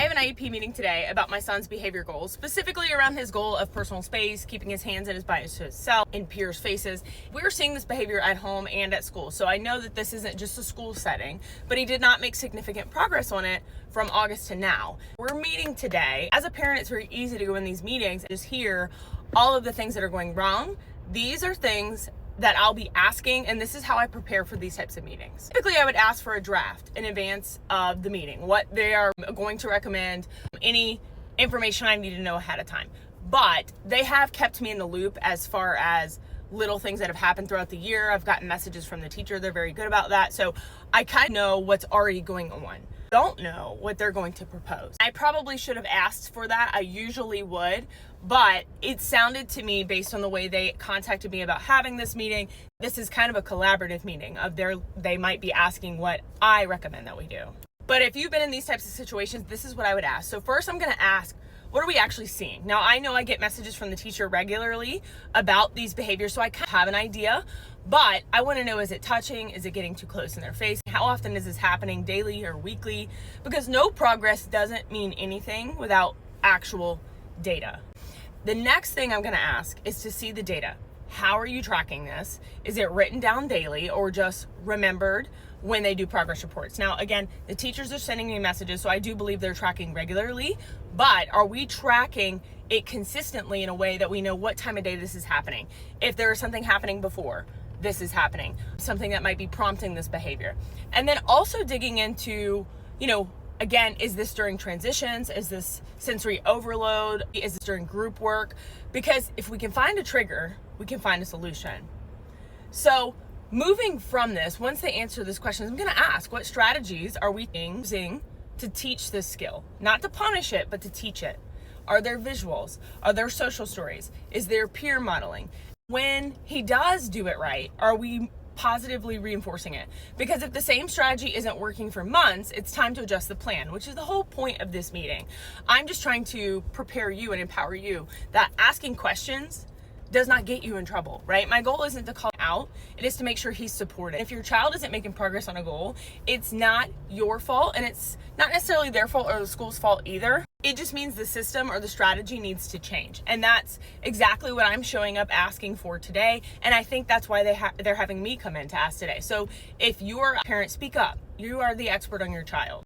have an IEP meeting today about my son's behavior goals, specifically around his goal of personal space, keeping his hands and his body to himself in peers' faces. We're seeing this behavior at home and at school, so I know that this isn't just a school setting, but he did not make significant progress on it from August to now. We're meeting today. As a parent, it's very easy to go in these meetings and just hear all of the things that are going wrong. These are things that I'll be asking, and this is how I prepare for these types of meetings. Typically, I would ask for a draft in advance of the meeting, what they are going to recommend, any information I need to know ahead of time. But they have kept me in the loop as far as little things that have happened throughout the year. I've gotten messages from the teacher. They're very good about that. So I kind of know what's already going on. Don't know what they're going to propose. I probably should have asked for that. I usually would, but it sounded to me, based on the way they contacted me about having this meeting, this is kind of a collaborative meeting of they might be asking what I recommend that we do. But if you've been in these types of situations, this is what I would ask. So first I'm gonna ask, what are we actually seeing? Now, I know I get messages from the teacher regularly about these behaviors, so I kind of have an idea, but I want to know, is it touching? Is it getting too close in their face? How often is this happening, daily or weekly? Because no progress doesn't mean anything without actual data. The next thing I'm going to ask is to see the data. How are you tracking this? Is it written down daily or just remembered when they do progress reports? Now, again, the teachers are sending me messages, so I do believe they're tracking regularly, but are we tracking it consistently in a way that we know what time of day this is happening? If there is something happening before this is happening, something that might be prompting this behavior. And then also digging into, again, is this during transitions? Is this sensory overload? Is this during group work? Because if we can find a trigger, we can find a solution. So moving from this, once they answer this question, I'm going to ask, what strategies are we using to teach this skill? Not to punish it, but to teach it. Are there visuals? Are there social stories? Is there peer modeling? When he does do it right, are we positively reinforcing it? Because if the same strategy isn't working for months, it's time to adjust the plan, which is the whole point of this meeting. I'm just trying to prepare you and empower you that asking questions does not get you in trouble, right? My goal isn't to call him out, it is to make sure he's supported. If your child isn't making progress on a goal, it's not your fault, and it's not necessarily their fault or the school's fault either. It just means the system or the strategy needs to change. And that's exactly what I'm showing up asking for today. And I think that's why they're having me come in to ask today. So if you're a parent, speak up. You are the expert on your child.